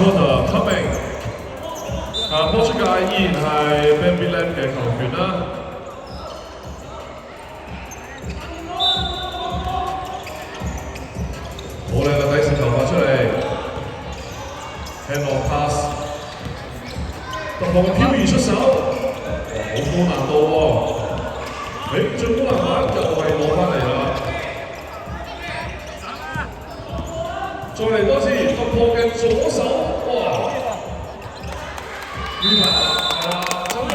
quarter coming。波出界依然係 Bambi Lam 嘅球權啦。好靚嘅底線球發出嚟 ，hand on pass， 突破嘅漂移出手，好高難度喎。最高籃板又係攞翻嚟啦。再嚟多次突破嘅左手，哇！羽凡周球。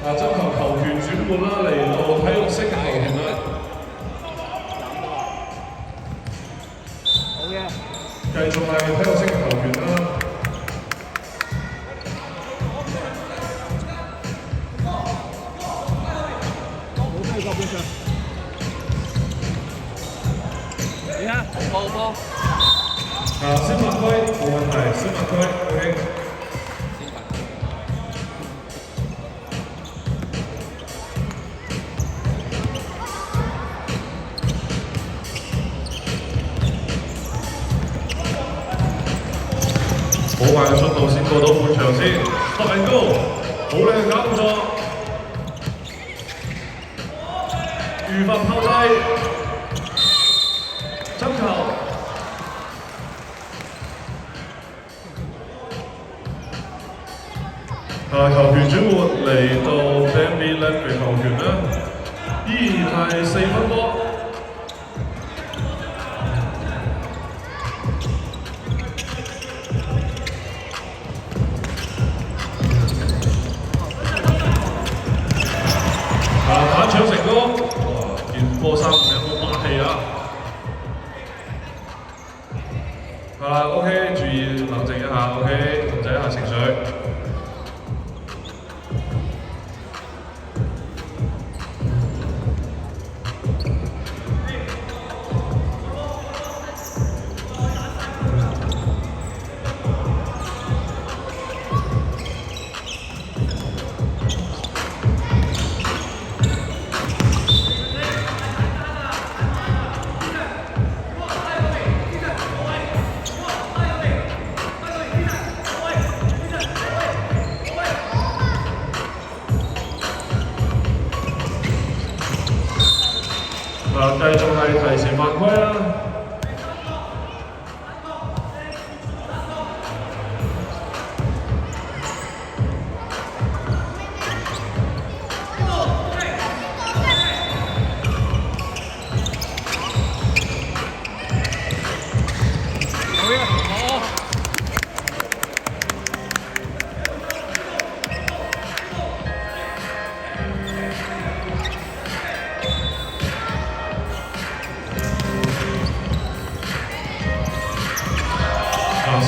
周球球權轉換啦，嚟到體育式嘅球權啦。好嘅。繼續係體育式嘅球權啦。你看，好波。先犯規，冇問題，先犯規 ，OK。好快嘅速度先過到半場先，突然高，好靚嘅搞作，預罰炮製，爭球。球權轉換嚟到 Bambi Lam 嘅球權啦，依然係4分波。反搶成功，哇！件波衫有冇霸氣啊？OK， 注意冷靜一下 ，OK， 控制一下情緒。繼續係提前犯規啦。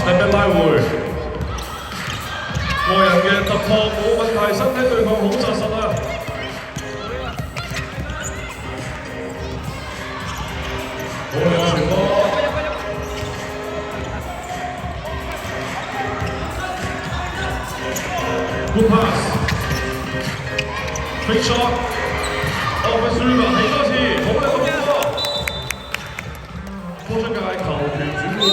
step back 拉回，個人嘅突破冇問題，身體對抗好紮實啊！好靚嘅傳波 ，good pass， big shot，offensive rebound 起多次，好靚嘅波，波出界球權轉換。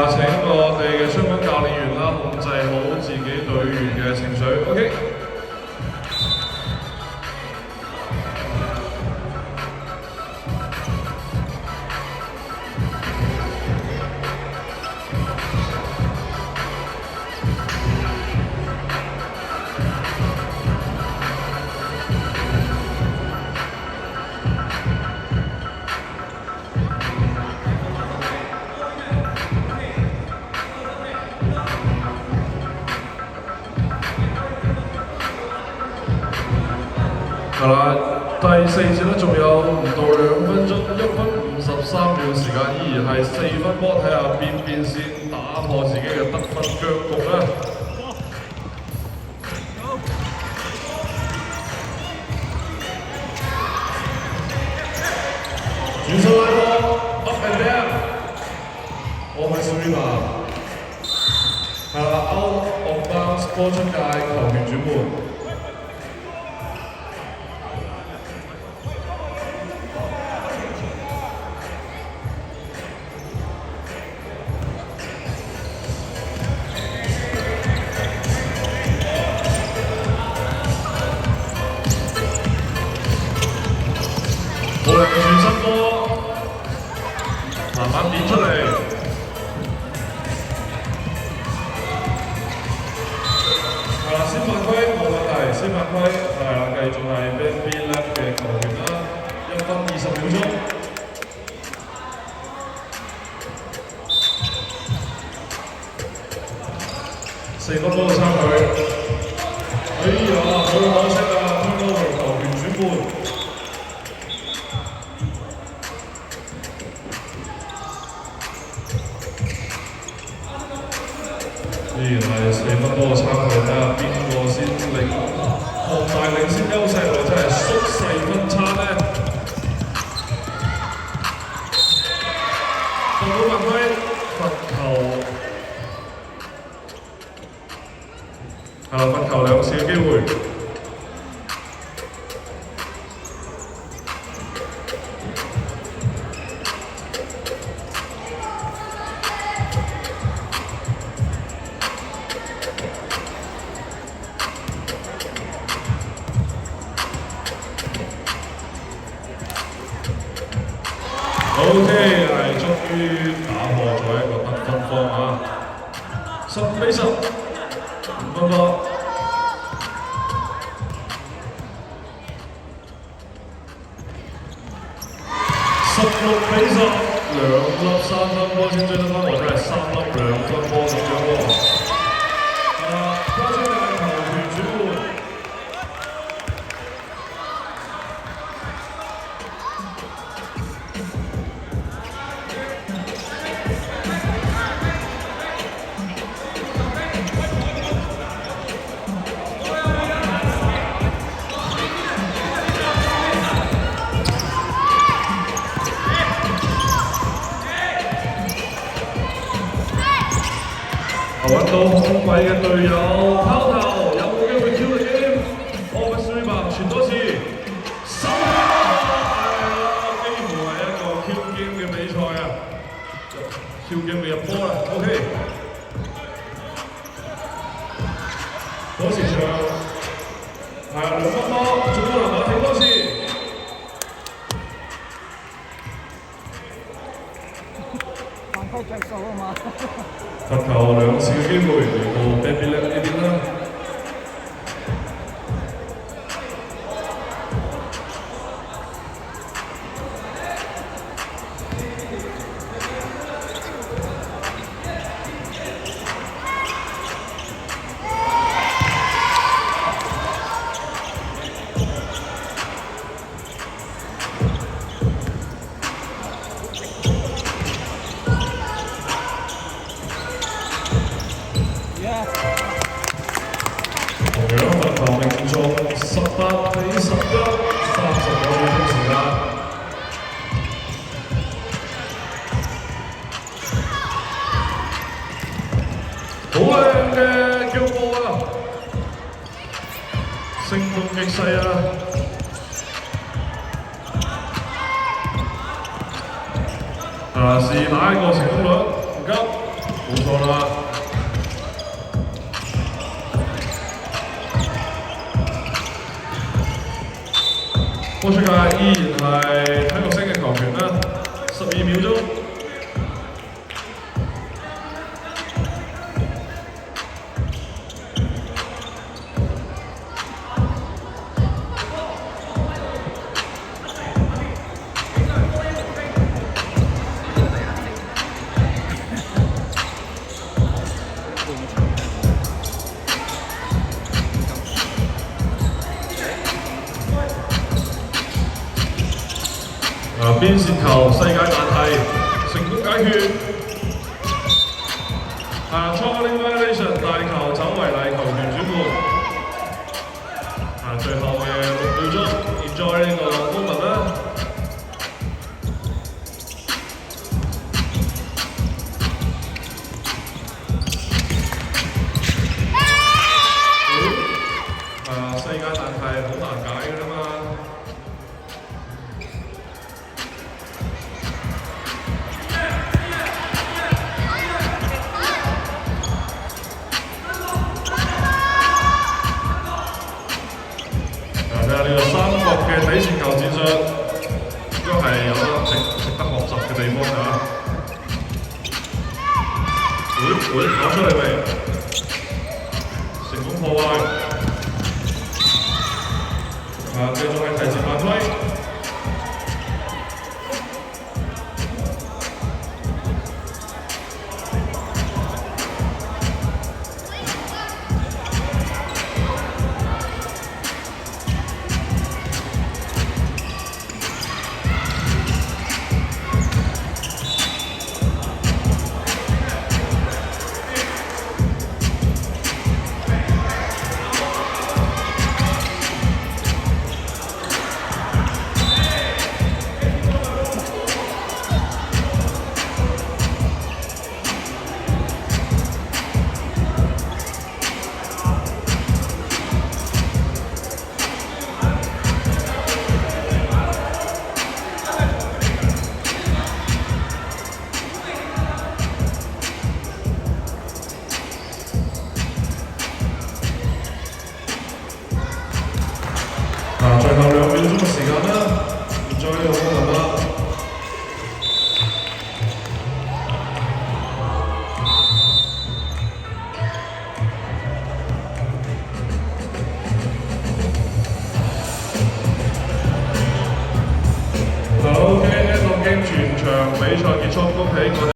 請我哋嘅雙軍教練員啦，控制好自己隊員嘅情緒。OK。係啦，第4節咧仲有唔到2分鐘，1分53秒時間，依然係4分波，睇下邊先打破自己嘅得分僵局啦。轉身拉波 ，up and down，offensive rebound，係啦 ，out of pass 波出界，球員轉換。冇力嘅轉身波，慢慢點出嚟。係啦，先犯規冇問題，先犯規係啦，繼續係 Benby Lab 嘅球員啦，1分20秒鐘。4分波嘅差距。哎呀，好可惜啊 ！turnover 球員轉換。依然係4分波嘅差距，睇下邊個先擴大領先優勢，或者係縮細分差呢？防到犯規，罰球，罰球2次嘅機會。OK， 係終於打破咗一個得分荒啊！10比10，5分波。16比10，2粒3分波先追得翻，或者係3粒2分波咁樣喎。波出界球員轉換。揾到空位嘅隊友拋投，有冇機會 Q 嘅 game？Office rebound 傳多次，手幾乎係一個 Q game 嘅比賽啊 ！Q game 嘅入波啦 ，OK。嗰時場係2分波，仲有籃板停多次。犯規着數啊嘛！罰球2次嘅機會嚟到 Benby Lab 呢邊啦。同樣罰球命中18比11，39秒鐘時間。好靚嘅腳步啊！聲東擊西啊！試打一個成功率唔急，冇錯啦。波出界依然係體育星嘅球員啦，12秒鐘。邊線球世界難題，成功解決。Trolling violation 大球走違例，球員轉換。最後嘅6秒鐘 ，enjoy 呢個 moment 啦。睇下呢個三國嘅底線球戰術，應該係有得值得學習嘅地方㗎。會跑出嚟未？成功破壞。繼續係提前犯規。最後2秒鐘嘅時間啦，再用。